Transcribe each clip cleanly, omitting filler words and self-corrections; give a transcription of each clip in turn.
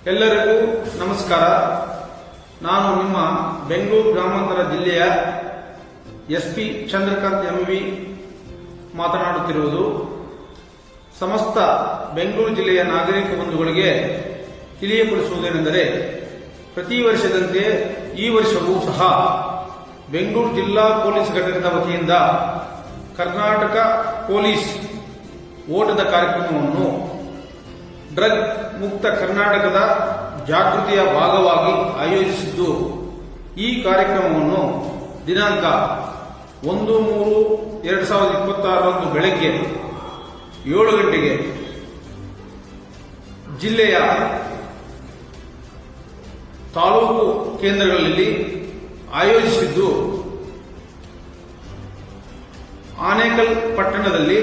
ಎಲ್ಲರಿಗೂ ನಮಸ್ಕಾರ. ನಾನು ನಿಮ್ಮ ಬೆಂಗಳೂರು ಗ್ರಾಮಾಂತರ ಜಿಲ್ಲೆಯ ಎಸ್ಪಿ ಚಂದ್ರಕಾಂತ್ ಎಂವಿ ಮಾತನಾಡುತ್ತಿರುವುದು. ಸಮಸ್ತ ಬೆಂಗಳೂರು ಜಿಲ್ಲೆಯ ನಾಗರಿಕ ಬಂಧುಗಳಿಗೆ ತಿಳಿಯಪಡಿಸುವುದೇನೆಂದರೆ, ಪ್ರತಿ ವರ್ಷದಂತೆ ಈ ವರ್ಷವೂ ಸಹ ಬೆಂಗಳೂರು ಜಿಲ್ಲಾ ಪೊಲೀಸ್ ಘಟಕದ ವತಿಯಿಂದ ಕರ್ನಾಟಕ ಪೊಲೀಸ್ ಓಟದ ಕಾರ್ಯಕ್ರಮವನ್ನು ಡ್ರಗ್ ಮುಕ್ತ ಕರ್ನಾಟಕದ ಜಾಗೃತಿಯ ಭಾಗವಾಗಿ ಆಯೋಜಿಸಿದ್ದು, ಈ ಕಾರ್ಯಕ್ರಮವನ್ನು ದಿನಾಂಕ 1/3/2026 ಬೆಳಗ್ಗೆ 7 ಗಂಟೆಗೆ ಜಿಲ್ಲೆಯ ತಾಲೂಕು ಕೇಂದ್ರಗಳಲ್ಲಿ ಆಯೋಜಿಸಿದ್ದು, ಆನೇಕಲ್ ಪಟ್ಟಣದಲ್ಲಿ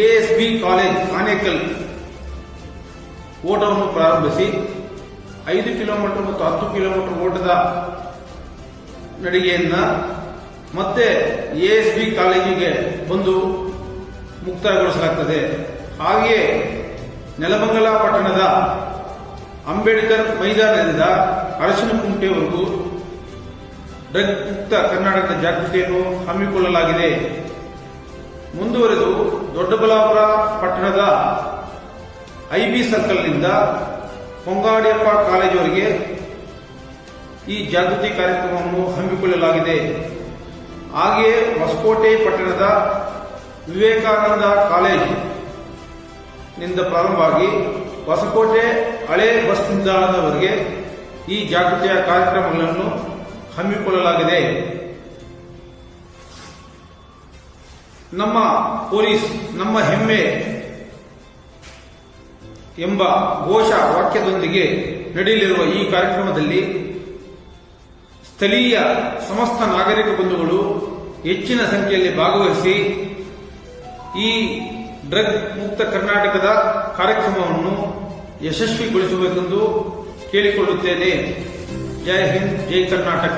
ಎಎಸ್ಬಿ ಕಾಲೇಜ್ ಆನೇಕಲ್ ಓಟವನ್ನು ಪ್ರಾರಂಭಿಸಿ 5 ಕಿಲೋಮೀಟರ್ ಮತ್ತು 10 ಕಿಲೋಮೀಟರ್ ಓಟದ ನಡಿಗೆಯನ್ನ ಮತ್ತೆ ಎಎಸ್ಬಿ ಕಾಲೇಜಿಗೆ ಬಂದು ಮುಕ್ತಾಯಗೊಳಿಸಲಾಗುತ್ತದೆ. ಹಾಗೆಯೇ ನೆಲಮಂಗಲ ಪಟ್ಟಣದ ಅಂಬೇಡ್ಕರ್ ಮೈದಾನದಿಂದ ಅರಸಿನಕುಂಟೆವರೆಗೂ ಡ್ರಗ್ ಮುಕ್ತ ಕರ್ನಾಟಕದ ಜಾಗೃತಿಯನ್ನು ಹಮ್ಮಿಕೊಳ್ಳಲಾಗಿದೆ. ಮುಂದುವರೆದು ದೊಡ್ಡಬಳ್ಳಾಪುರ ಪಟ್ಟಣದ ಐಬಿ ಸರ್ಕಲ್ನಿಂದ ಹೊಂಗಾಡಿಯಪ್ಪ ಕಾಲೇಜುವರೆಗೆ ಈ ಜಾಗೃತಿ ಕಾರ್ಯಕ್ರಮವನ್ನು ಹಮ್ಮಿಕೊಳ್ಳಲಾಗಿದೆ. ಹಾಗೆಯೇ ಹೊಸಕೋಟೆ ಪಟ್ಟಣದ ವಿವೇಕಾನಂದ ಕಾಲೇಜಿನಿಂದ ಪ್ರಾರಂಭವಾಗಿ ಹೊಸಕೋಟೆ ಹಳೆ ಬಸ್ ನಿಲ್ದಾಣದವರೆಗೆ ಈ ಜಾಗೃತಿಯ ಕಾರ್ಯಕ್ರಮಗಳನ್ನು ಹಮ್ಮಿಕೊಳ್ಳಲಾಗಿದೆ. ನಮ್ಮ ಪೊಲೀಸ್ ನಮ್ಮ ಹೆಮ್ಮೆ ಎಂಬ ಘೋಷ ವಾಕ್ಯದೊಂದಿಗೆ ನಡೆಯಲಿರುವ ಈ ಕಾರ್ಯಕ್ರಮದಲ್ಲಿ ಸ್ಥಳೀಯ ಸಮಸ್ತ ನಾಗರಿಕ ಬಂಧುಗಳು ಹೆಚ್ಚಿನ ಸಂಖ್ಯೆಯಲ್ಲಿ ಭಾಗವಹಿಸಿ ಈ ಡ್ರಗ್ ಮುಕ್ತ ಕರ್ನಾಟಕದ ಕಾರ್ಯಕ್ರಮವನ್ನು ಯಶಸ್ವಿಗೊಳಿಸಬೇಕೆಂದು ಕೇಳಿಕೊಳ್ಳುತ್ತೇನೆ. ಜೈ ಹಿಂದ್, ಜೈ ಕರ್ನಾಟಕ.